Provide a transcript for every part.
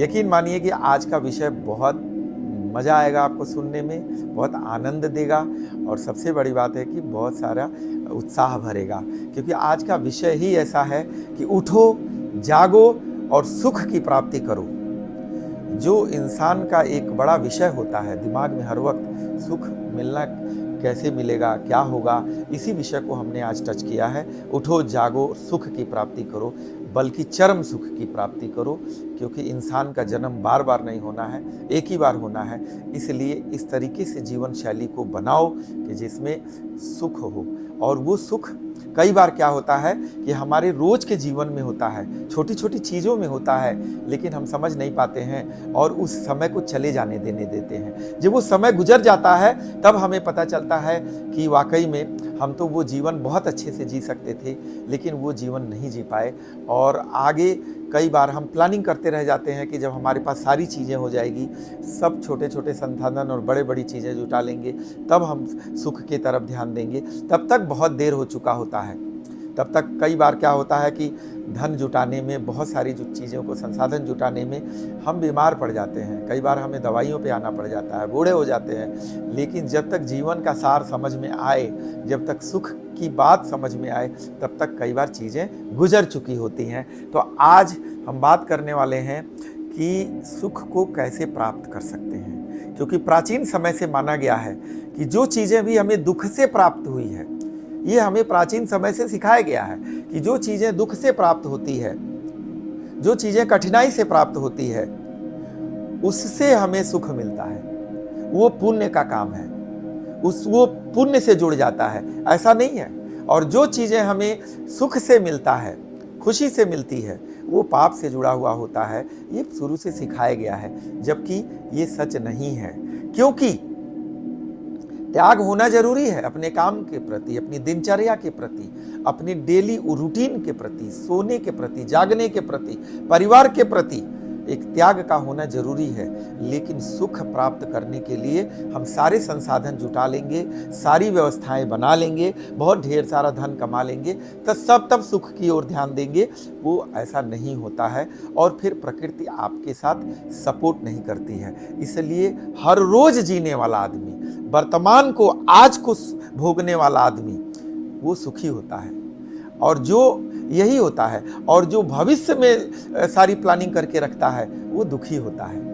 यकीन मानिए कि आज का विषय बहुत मज़ा आएगा आपको सुनने में, बहुत आनंद देगा और सबसे बड़ी बात है कि बहुत सारा उत्साह भरेगा, क्योंकि आज का विषय ही ऐसा है कि उठो, जागो और सुख की प्राप्ति करो। जो इंसान का एक बड़ा विषय होता है दिमाग में हर वक्त, सुख मिलना कैसे मिलेगा, क्या होगा, इसी विषय को हमने आज टच किया है। उठो, जागो, सुख की प्राप्ति करो, बल्कि चरम सुख की प्राप्ति करो, क्योंकि इंसान का जन्म बार बार नहीं होना है, एक ही बार होना है। इसलिए इस तरीके से जीवन शैली को बनाओ कि जिसमें सुख हो। और वो सुख कई बार क्या होता है कि हमारे रोज के जीवन में होता है, छोटी छोटी चीज़ों में होता है, लेकिन हम समझ नहीं पाते हैं और उस समय को चले जाने देने देते हैं। जब वो समय गुजर जाता है तब हमें पता चलता है कि वाकई में हम तो वो जीवन बहुत अच्छे से जी सकते थे, लेकिन वो जीवन नहीं जी पाए। और आगे कई बार हम प्लानिंग करते रह जाते हैं कि जब हमारे पास सारी चीज़ें हो जाएगी, सब छोटे छोटे संसाधन और बड़े बड़ी चीज़ें जुटा लेंगे, तब हम सुख की तरफ ध्यान देंगे। तब तक बहुत देर हो चुका होता है। तब तक कई बार क्या होता है कि धन जुटाने में, बहुत सारी जो चीज़ों को संसाधन जुटाने में हम बीमार पड़ जाते हैं। कई बार हमें दवाइयों पे आना पड़ जाता है, बूढ़े हो जाते हैं। लेकिन जब तक जीवन का सार समझ में आए, जब तक सुख की बात समझ में आए, तब तक कई बार चीज़ें गुजर चुकी होती हैं। तो आज हम बात करने वाले हैं कि सुख को कैसे प्राप्त कर सकते हैं, क्योंकि प्राचीन समय से माना गया है कि जो चीज़ें भी हमें दुख से प्राप्त हुई है, ये हमें प्राचीन समय से सिखाया गया है कि जो चीज़ें दुख से प्राप्त होती है, जो चीज़ें कठिनाई से प्राप्त होती है, उससे हमें सुख मिलता है। वो पुण्य का काम है, वो पुण्य से जुड़ जाता है, ऐसा नहीं है। और जो चीज़ें हमें सुख से मिलता है, खुशी से मिलती है, वो पाप से जुड़ा हुआ होता है। ये शुरू से सिखाया गया है, जबकि ये सच नहीं है। क्योंकि त्याग होना जरूरी है अपने काम के प्रति, अपनी दिनचर्या के प्रति, अपनी डेली रूटीन के प्रति, सोने के प्रति, जागने के प्रति, परिवार के प्रति एक त्याग का होना जरूरी है। लेकिन सुख प्राप्त करने के लिए हम सारे संसाधन जुटा लेंगे, सारी व्यवस्थाएं बना लेंगे, बहुत ढेर सारा धन कमा लेंगे, तब सुख की ओर ध्यान देंगे। वो ऐसा नहीं होता है और फिर प्रकृति आपके साथ सपोर्ट नहीं करती है। इसलिए हर रोज जीने वाला आदमी, वर्तमान को, आज को भोगने वाला आदमी, वो सुखी होता है। और जो यही होता है, और जो भविष्य में सारी प्लानिंग करके रखता है, वो दुखी होता है।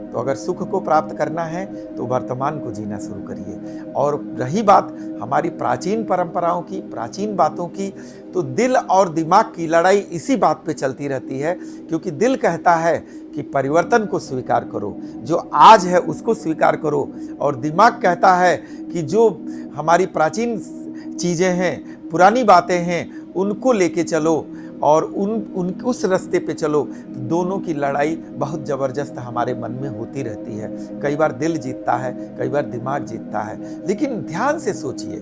तो अगर सुख को प्राप्त करना है तो वर्तमान को जीना शुरू करिए। और रही बात हमारी प्राचीन परंपराओं की, प्राचीन बातों की, तो दिल और दिमाग की लड़ाई इसी बात पे चलती रहती है। क्योंकि दिल कहता है कि परिवर्तन को स्वीकार करो, जो आज है उसको स्वीकार करो, और दिमाग कहता है कि जो हमारी प्राचीन चीज़ें हैं, पुरानी बातें हैं, उनको लेके चलो और उस रास्ते पे चलो। तो दोनों की लड़ाई बहुत ज़बरदस्त हमारे मन में होती रहती है। कई बार दिल जीतता है, कई बार दिमाग जीतता है। लेकिन ध्यान से सोचिए,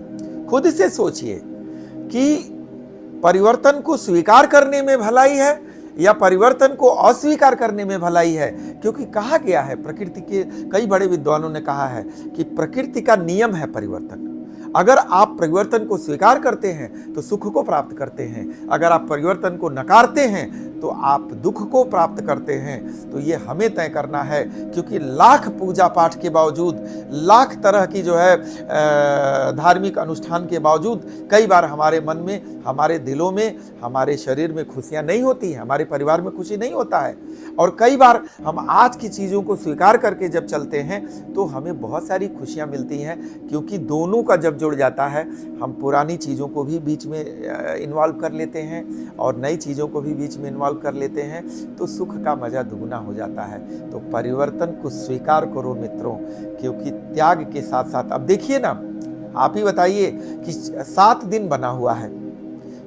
खुद से सोचिए कि परिवर्तन को स्वीकार करने में भलाई है या परिवर्तन को अस्वीकार करने में भलाई है। क्योंकि कहा गया है, प्रकृति के कई बड़े विद्वानों ने कहा है कि प्रकृति का नियम है परिवर्तन। अगर आप परिवर्तन को स्वीकार करते हैं तो सुख को प्राप्त करते हैं, अगर आप परिवर्तन को नकारते हैं तो आप दुख को प्राप्त करते हैं। तो ये हमें तय करना है, क्योंकि लाख पूजा पाठ के बावजूद, लाख तरह की जो है धार्मिक अनुष्ठान के बावजूद, कई बार हमारे मन में, हमारे दिलों में, हमारे शरीर में खुशियाँ नहीं होती हैं, हमारे परिवार में खुशी नहीं होता है। और कई बार हम आज की चीज़ों को स्वीकार करके जब चलते हैं तो हमें बहुत सारी खुशियाँ मिलती हैं। क्योंकि दोनों का जब जुड़ जाता है, हम पुरानी चीज़ों को भी बीच में इन्वॉल्व कर लेते हैं और नई चीज़ों को भी बीच में इन्वॉल्व कर लेते हैं, तो सुख का मज़ा दुगना हो जाता है। तो परिवर्तन को स्वीकार करो मित्रों, क्योंकि त्याग के साथ साथ, अब देखिए ना, आप ही बताइए कि 7 दिन बना हुआ है।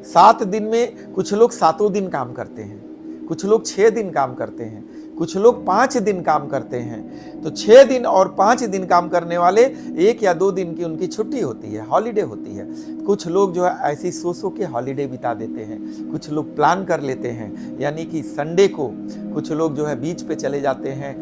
7 दिन में कुछ लोग 7 दिन काम करते हैं, कुछ लोग 6 दिन काम करते हैं, कुछ लोग 5 दिन काम करते हैं। तो 6 दिन और 5 दिन काम करने वाले 1 या 2 दिन की उनकी छुट्टी होती है, हॉलीडे होती है। कुछ लोग जो है ऐसी सो के हॉलीडे बिता देते हैं, कुछ लोग प्लान कर लेते हैं, यानी कि संडे को कुछ लोग जो है बीच पे चले जाते हैं,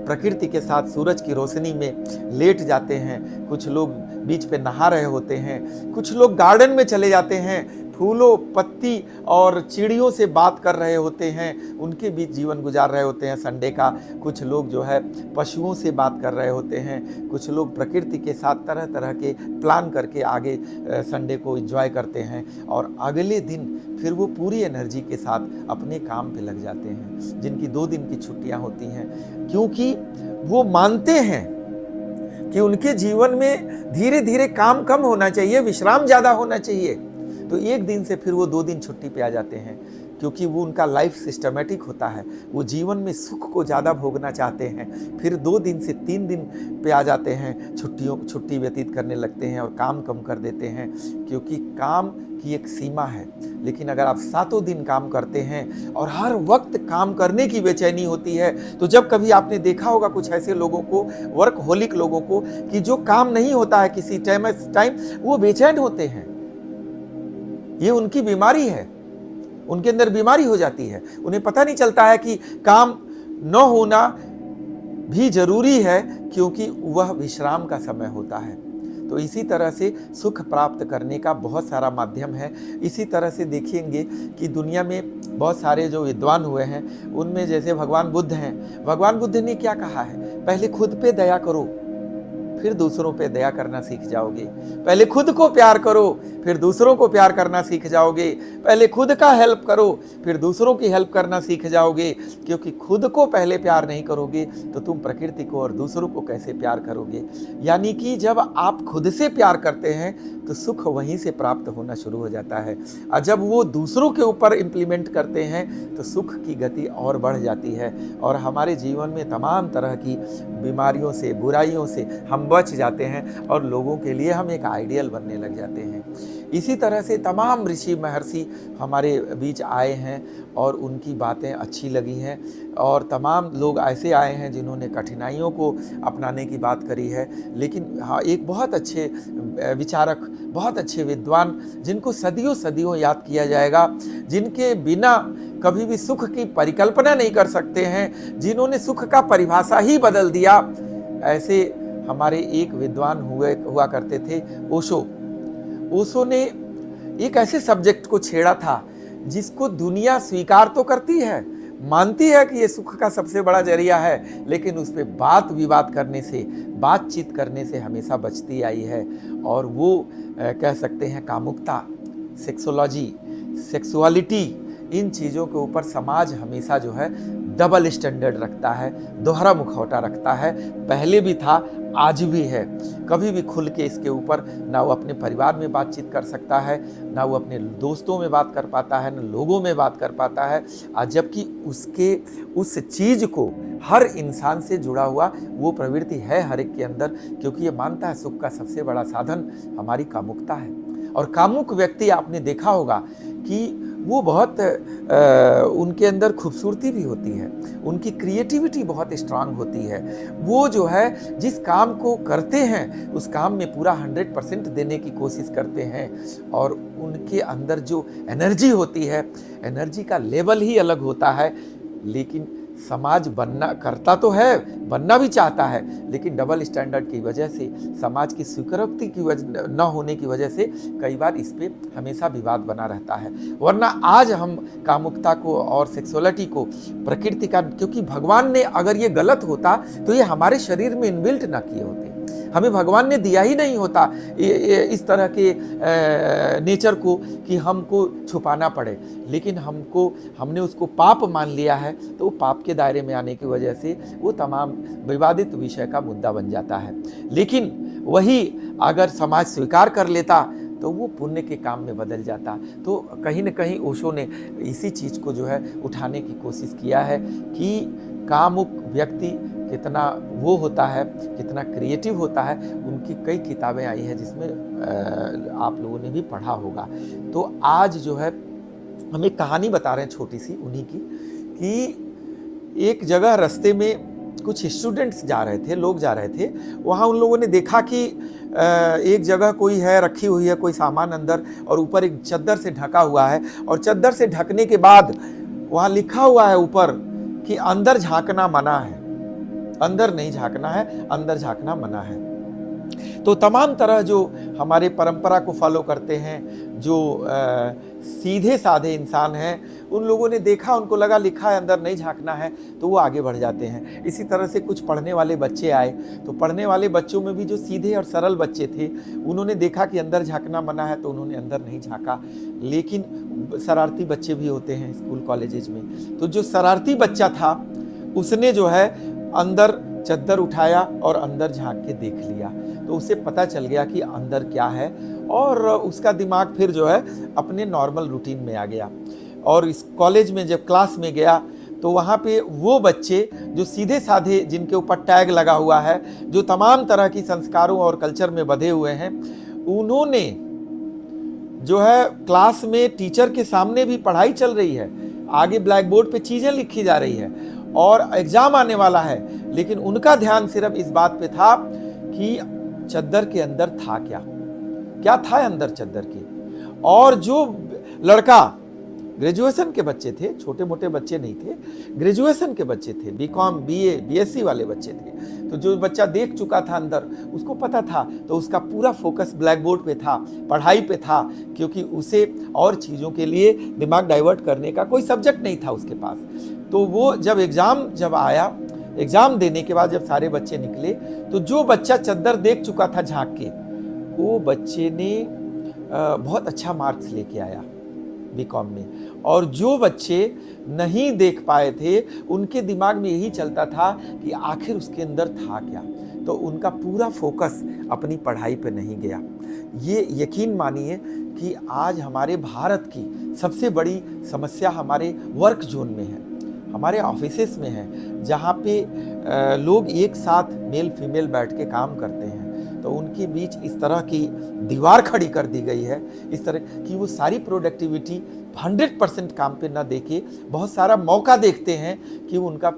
प्रकृति के साथ सूरज की रोशनी में लेट जाते हैं, कुछ लोग बीच पे नहा रहे होते हैं, कुछ लोग गार्डन में चले जाते हैं, फूलों, पत्ती और चिड़ियों से बात कर रहे होते हैं, उनके बीच जीवन गुजार रहे होते हैं संडे का। कुछ लोग जो है पशुओं से बात कर रहे होते हैं, कुछ लोग प्रकृति के साथ तरह तरह के प्लान करके आगे संडे को एंजॉय करते हैं, और अगले दिन फिर वो पूरी एनर्जी के साथ अपने काम पे लग जाते हैं, जिनकी 2 दिन की छुट्टियां होती हैं, क्योंकि वो मानते हैं कि उनके जीवन में धीरे धीरे काम कम होना चाहिए, विश्राम ज़्यादा होना चाहिए। तो 1 दिन से फिर वो 2 दिन छुट्टी पे आ जाते हैं, क्योंकि वो उनका लाइफ सिस्टमेटिक होता है। वो जीवन में सुख को ज़्यादा भोगना चाहते हैं, फिर 2 दिन से 3 दिन पे आ जाते हैं, छुट्टी व्यतीत करने लगते हैं और काम कम कर देते हैं, क्योंकि काम की एक सीमा है। लेकिन अगर आप 7 दिन काम करते हैं और हर वक्त काम करने की बेचैनी होती है, तो जब कभी आपने देखा होगा कुछ ऐसे लोगों को, वर्कहोलिक लोगों को, कि जो काम नहीं होता है किसी टाइम वो बेचैन होते हैं। ये उनकी बीमारी है, उनके अंदर बीमारी हो जाती है। उन्हें पता नहीं चलता है कि काम न होना भी जरूरी है, क्योंकि वह विश्राम का समय होता है। तो इसी तरह से सुख प्राप्त करने का बहुत सारा माध्यम है। इसी तरह से देखेंगे कि दुनिया में बहुत सारे जो विद्वान हुए हैं, उनमें जैसे भगवान बुद्ध हैं। भगवान बुद्ध ने क्या कहा है? पहले खुद पे दया करो, फिर दूसरों पे दया करना सीख जाओगे। पहले खुद को प्यार करो, फिर दूसरों को प्यार करना सीख जाओगे। पहले खुद का हेल्प करो, फिर दूसरों की हेल्प करना सीख जाओगे। क्योंकि खुद को पहले प्यार नहीं करोगे तो तुम प्रकृति को और दूसरों को कैसे प्यार करोगे? यानी कि जब आप खुद से प्यार करते हैं तो सुख वहीं से प्राप्त होना शुरू हो जाता है, और जब वो दूसरों के ऊपर इम्प्लीमेंट करते हैं तो सुख की गति और बढ़ जाती है, और हमारे जीवन में तमाम तरह की बीमारियों से, बुराइयों से हम बच जाते हैं, और लोगों के लिए हम एक आइडियल बनने लग जाते हैं। इसी तरह से तमाम ऋषि महर्षि हमारे बीच आए हैं और उनकी बातें अच्छी लगी हैं, और तमाम लोग ऐसे आए हैं जिन्होंने कठिनाइयों को अपनाने की बात करी है। लेकिन हाँ, एक बहुत अच्छे विचारक, बहुत अच्छे विद्वान, जिनको सदियों सदियों याद किया जाएगा, जिनके बिना कभी भी सुख की परिकल्पना नहीं कर सकते हैं, जिन्होंने सुख का परिभाषा ही बदल दिया, ऐसे हमारे एक विद्वान हुआ करते थे, ओशो। ओशो ने एक ऐसे सब्जेक्ट को छेड़ा था जिसको दुनिया स्वीकार तो करती है, मानती है कि ये सुख का सबसे बड़ा जरिया है, लेकिन उस पर बात विवाद करने से, बातचीत करने से हमेशा बचती आई है। और वो कह सकते हैं कामुकता, सेक्सोलॉजी, सेक्सुअलिटी, इन चीज़ों के ऊपर समाज हमेशा जो है डबल स्टैंडर्ड रखता है, दोहरा मुखौटा रखता है। पहले भी था, आज भी है। कभी भी खुल के इसके ऊपर ना वो अपने परिवार में बातचीत कर सकता है, ना वो अपने दोस्तों में बात कर पाता है, ना लोगों में बात कर पाता है। जबकि उसके उस चीज़ को हर इंसान से जुड़ा हुआ वो प्रवृत्ति है हर एक के अंदर, क्योंकि ये मानता है सुख का सबसे बड़ा साधन हमारी कामुकता है। और कामुक व्यक्ति आपने देखा होगा कि वो बहुत उनके अंदर खूबसूरती भी होती है, उनकी क्रिएटिविटी बहुत स्ट्रांग होती है। वो जो है जिस काम को करते हैं उस काम में पूरा 100% देने की कोशिश करते हैं, और उनके अंदर जो एनर्जी होती है, एनर्जी का लेवल ही अलग होता है। लेकिन समाज करता तो है, बनना भी चाहता है, लेकिन डबल स्टैंडर्ड की वजह से, समाज की स्वीकृति की वजह न होने की वजह से कई बार इस पे हमेशा विवाद बना रहता है। वरना आज हम कामुकता को और सेक्सुअलिटी को प्रकृति का, क्योंकि भगवान ने अगर ये गलत होता तो ये हमारे शरीर में इनबिल्ट ना किए होते, हमें भगवान ने दिया ही नहीं होता इस तरह के नेचर को कि हमको छुपाना पड़े। लेकिन हमने उसको पाप मान लिया है, तो वो पाप के दायरे में आने की वजह से वो तमाम विवादित विषय का मुद्दा बन जाता है। लेकिन वही अगर समाज स्वीकार कर लेता तो वो पुण्य के काम में बदल जाता। तो कहीं न कहीं ओशो ने इसी चीज़ को जो है उठाने की कोशिश किया है कि कामुक व्यक्ति कितना वो होता है, कितना क्रिएटिव होता है। उनकी कई किताबें आई हैं जिसमें आप लोगों ने भी पढ़ा होगा। तो आज जो है हम एक कहानी बता रहे हैं छोटी सी उन्हीं की, कि एक जगह रास्ते में कुछ स्टूडेंट्स जा रहे थे, लोग जा रहे थे। वहाँ उन लोगों ने देखा कि एक जगह कोई है, रखी हुई है कोई सामान अंदर, और ऊपर एक चद्दर से ढका हुआ है, और चद्दर से ढकने के बाद वहाँ लिखा हुआ है ऊपर कि अंदर झांकना मना है, अंदर नहीं झांकना है, अंदर झांकना मना है। तो तमाम तरह जो हमारे परंपरा को फॉलो करते हैं, जो सीधे साधे इंसान हैं, उन लोगों ने देखा, उनको लगा लिखा है अंदर नहीं झांकना है, तो वो आगे बढ़ जाते हैं। इसी तरह से कुछ पढ़ने वाले बच्चे आए, तो पढ़ने वाले बच्चों में भी जो सीधे और सरल बच्चे थे, उन्होंने देखा कि अंदर झांकना मना है, तो उन्होंने अंदर नहीं झांका। लेकिन शरारती बच्चे भी होते हैं स्कूल कॉलेजेस में, तो जो शरारती बच्चा था उसने जो है अंदर चद्दर उठाया और अंदर झांक के देख लिया, तो उसे पता चल गया कि अंदर क्या है, और उसका दिमाग फिर जो है अपने नॉर्मल रूटीन में आ गया। और इस कॉलेज में जब क्लास में गया, तो वहाँ पे वो बच्चे जो सीधे साधे, जिनके ऊपर टैग लगा हुआ है, जो तमाम तरह की संस्कारों और कल्चर में बंधे हुए हैं, उन्होंने जो है क्लास में टीचर के सामने भी पढ़ाई चल रही है, आगे ब्लैक बोर्ड पे चीज़ें लिखी जा रही है और एग्जाम आने वाला है, लेकिन उनका ध्यान सिर्फ इस बात पे था कि चद्दर के अंदर था क्या था अंदर चद्दर के। और जो लड़का, ग्रेजुएशन के बच्चे थे, छोटे मोटे बच्चे नहीं थे, ग्रेजुएशन के बच्चे थे, बीकॉम बीए बीएससी वाले बच्चे थे, तो जो बच्चा देख चुका था अंदर, उसको पता था, तो उसका पूरा फोकस ब्लैक बोर्ड पे था, पढ़ाई पे था, क्योंकि उसे और चीज़ों के लिए दिमाग डाइवर्ट करने का कोई सब्जेक्ट नहीं था उसके पास। तो वो जब आया, एग्ज़ाम देने के बाद जब सारे बच्चे निकले, तो जो बच्चा चद्दर देख चुका था झांक के, वो बच्चे ने बहुत अच्छा मार्क्स लेके आया बीकॉम में। और जो बच्चे नहीं देख पाए थे, उनके दिमाग में यही चलता था कि आखिर उसके अंदर था क्या, तो उनका पूरा फोकस अपनी पढ़ाई पे नहीं गया। ये यकीन मानिए कि आज हमारे भारत की सबसे बड़ी समस्या हमारे वर्क जोन में है, हमारे ऑफिसेस में है, जहाँ पे लोग एक साथ मेल फीमेल बैठ के काम करते हैं, तो उनके बीच इस तरह की दीवार खड़ी कर दी गई है, इस तरह कि वो सारी प्रोडक्टिविटी 100% काम पे ना देके बहुत सारा मौका देखते हैं कि उनका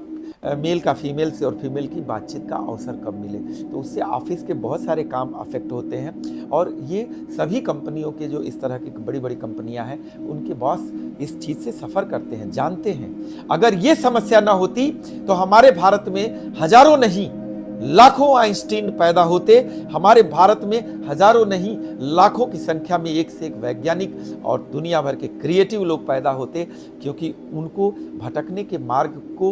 मेल का फीमेल से और फीमेल की बातचीत का अवसर कब मिले, तो उससे ऑफिस के बहुत सारे काम अफेक्ट होते हैं। और ये सभी कंपनियों के, जो इस तरह की बड़ी बड़ी कंपनियां हैं, उनके बॉस इस चीज़ से सफ़र करते हैं, जानते हैं। अगर ये समस्या ना होती तो हमारे भारत में हजारों नहीं लाखों आइंस्टीन पैदा होते, हमारे भारत में हजारों नहीं लाखों की संख्या में एक से एक वैज्ञानिक और दुनिया भर के क्रिएटिव लोग पैदा होते, क्योंकि उनको भटकने के मार्ग को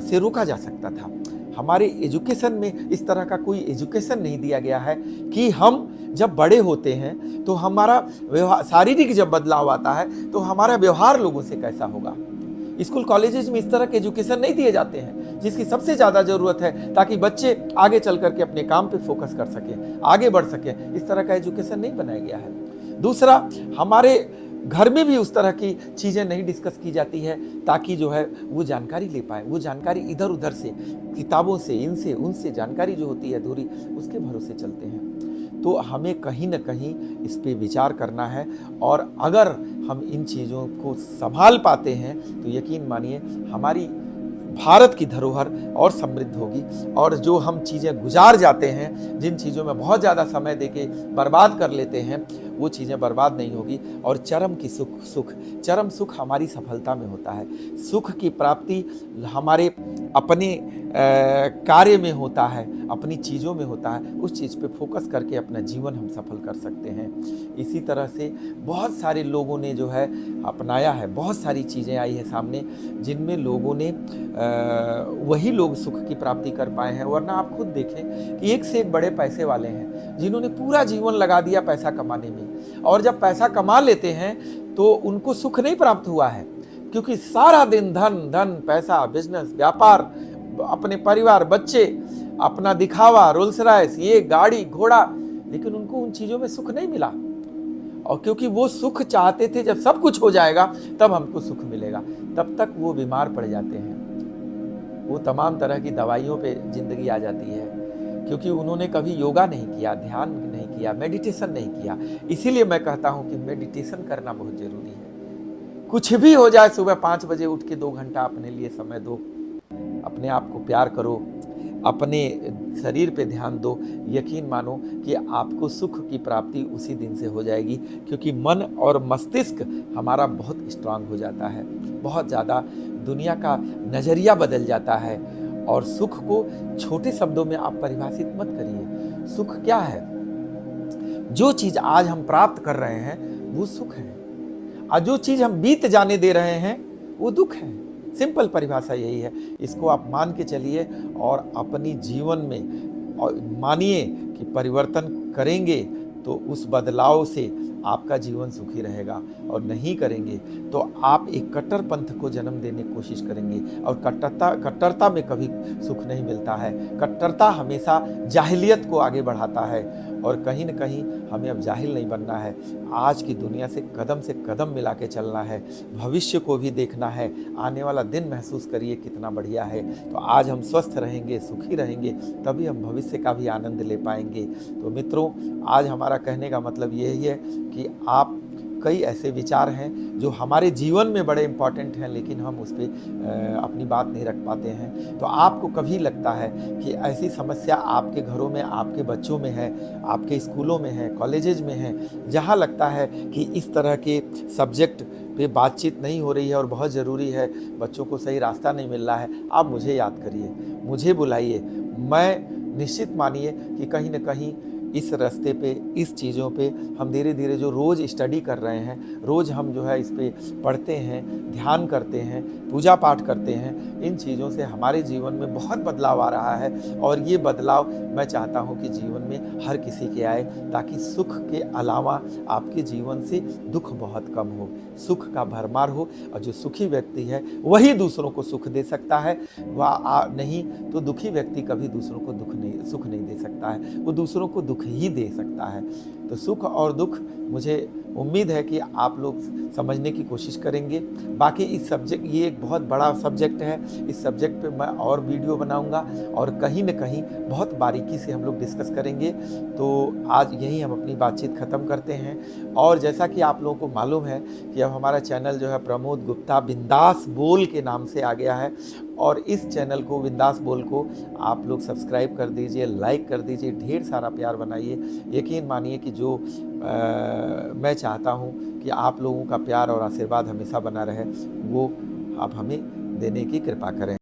से रोका जा सकता था। हमारे एजुकेशन में इस तरह का कोई एजुकेशन नहीं दिया गया है कि हम जब बड़े होते हैं तो हमारा व्यवहार, शारीरिक जब बदलाव आता है तो हमारा व्यवहार लोगों से कैसा होगा। स्कूल कॉलेजेस में इस तरह के एजुकेशन नहीं दिए जाते हैं, जिसकी सबसे ज़्यादा ज़रूरत है, ताकि बच्चे आगे चल करके अपने काम पे फोकस कर सकें, आगे बढ़ सकें। इस तरह का एजुकेशन नहीं बनाया गया है। दूसरा, हमारे घर में भी उस तरह की चीज़ें नहीं डिस्कस की जाती है, ताकि जो है वो जानकारी ले पाए। वो जानकारी इधर उधर से, किताबों से, इनसे उनसे जानकारी जो होती है अधूरी, उसके भरोसे चलते हैं। तो हमें कहीं ना कहीं इस पे विचार करना है, और अगर हम इन चीज़ों को संभाल पाते हैं तो यकीन मानिए हमारी भारत की धरोहर और समृद्ध होगी। और जो हम चीज़ें गुजार जाते हैं, जिन चीज़ों में बहुत ज़्यादा समय देके बर्बाद कर लेते हैं, वो चीज़ें बर्बाद नहीं होगी। और चरम सुख हमारी सफलता में होता है। सुख की प्राप्ति हमारे अपने कार्य में होता है, अपनी चीज़ों में होता है। उस चीज़ पे फोकस करके अपना जीवन हम सफल कर सकते हैं। इसी तरह से बहुत सारे लोगों ने जो है अपनाया है, बहुत सारी चीज़ें आई है सामने, जिनमें लोगों ने वही लोग सुख की प्राप्ति कर पाए हैं। वरना आप खुद देखें कि एक से एक बड़े पैसे वाले हैं, जिन्होंने पूरा जीवन लगा दिया पैसा कमाने में, और जब पैसा कमा लेते हैं तो उनको सुख नहीं प्राप्त हुआ है, क्योंकि सारा दिन धन पैसा, बिजनेस, व्यापार, अपने परिवार, बच्चे, अपना दिखावा, रोल्स रॉयस, ये गाड़ी घोड़ा, लेकिन उनको उन चीज़ों में सुख नहीं मिला। और क्योंकि वो सुख चाहते थे जब सब कुछ हो जाएगा तब हमको सुख मिलेगा, तब तक वो बीमार पड़ जाते हैं। वो तमाम तरह की दवाइयों पे जिंदगी आ जाती है, क्योंकि उन्होंने कभी योगा नहीं किया, ध्यान नहीं किया, मेडिटेशन नहीं किया। इसीलिए मैं कहता हूँ कि मेडिटेशन करना बहुत ज़रूरी है। कुछ भी हो जाए, सुबह 5 बजे उठ के 2 घंटा अपने लिए समय दो, अपने आप को प्यार करो, अपने शरीर पे ध्यान दो। यकीन मानो कि आपको सुख की प्राप्ति उसी दिन से हो जाएगी, क्योंकि मन और मस्तिष्क हमारा बहुत स्ट्रांग हो जाता है, बहुत ज़्यादा दुनिया का नज़रिया बदल जाता है। और सुख को छोटे शब्दों में आप परिभाषित मत करिए। सुख क्या है? जो चीज़ आज हम प्राप्त कर रहे हैं वो सुख है। और जो चीज़ हम बीत जाने दे रहे हैं वो दुख है। सिंपल परिभाषा यही है। इसको आप मान के चलिए और अपनी जीवन में और मानिए कि परिवर्तन करेंगे तो उस बदलाव से आपका जीवन सुखी रहेगा, और नहीं करेंगे तो आप एक कट्टरपंथ को जन्म देने की कोशिश करेंगे, और कट्टरता में कभी सुख नहीं मिलता है। कट्टरता हमेशा जाहिलियत को आगे बढ़ाता है, और कहीं न कहीं हमें अब जाहिल नहीं बनना है। आज की दुनिया से कदम मिला के चलना है, भविष्य को भी देखना है, आने वाला दिन महसूस करिए कितना बढ़िया है। तो आज हम स्वस्थ रहेंगे, सुखी रहेंगे, तभी हम भविष्य का भी आनंद ले पाएंगे। तो मित्रों, आज हमारा कहने का मतलब यही है कि आप कई ऐसे विचार हैं जो हमारे जीवन में बड़े इम्पॉर्टेंट हैं, लेकिन हम उस पर अपनी बात नहीं रख पाते हैं। तो आपको कभी लगता है कि ऐसी समस्या आपके घरों में, आपके बच्चों में है, आपके स्कूलों में है, कॉलेजेज में है, जहाँ लगता है कि इस तरह के सब्जेक्ट पे बातचीत नहीं हो रही है और बहुत ज़रूरी है, बच्चों को सही रास्ता नहीं मिल रहा है, आप मुझे याद करिए, मुझे बुलाइए। मैं निश्चित मानिए कि कहीं न कहीं इस रास्ते पे, इस चीज़ों पे हम धीरे धीरे जो रोज़ स्टडी कर रहे हैं, रोज़ हम जो है इस पे पढ़ते हैं, ध्यान करते हैं, पूजा पाठ करते हैं, इन चीज़ों से हमारे जीवन में बहुत बदलाव आ रहा है। और ये बदलाव मैं चाहता हूँ कि जीवन में हर किसी के आए, ताकि सुख के अलावा आपके जीवन से दुख बहुत कम हो, सुख का भरमार हो। और जो सुखी व्यक्ति है वही दूसरों को सुख दे सकता है, वह नहीं तो दुखी व्यक्ति कभी दूसरों को सुख नहीं दे सकता है, वो दूसरों को दुख ही दे सकता है। तो सुख और दुख, मुझे उम्मीद है कि आप लोग समझने की कोशिश करेंगे। बाकी इस सब्जेक्ट, ये एक बहुत बड़ा सब्जेक्ट है, इस सब्जेक्ट पे मैं और वीडियो बनाऊंगा और कहीं न कहीं बहुत बारीकी से हम लोग डिस्कस करेंगे। तो आज यहीं हम अपनी बातचीत ख़त्म करते हैं। और जैसा कि आप लोगों को मालूम है कि अब हमारा चैनल जो है प्रमोद गुप्ता बिंदास बोल के नाम से आ गया है, और इस चैनल को, बिंदास बोल को, आप लोग सब्सक्राइब कर दीजिए, लाइक कर दीजिए, ढेर सारा प्यार बनाइए। यकीन मानिए कि जो मैं चाहता हूँ कि आप लोगों का प्यार और आशीर्वाद हमेशा बना रहे, वो आप हमें देने की कृपा करें।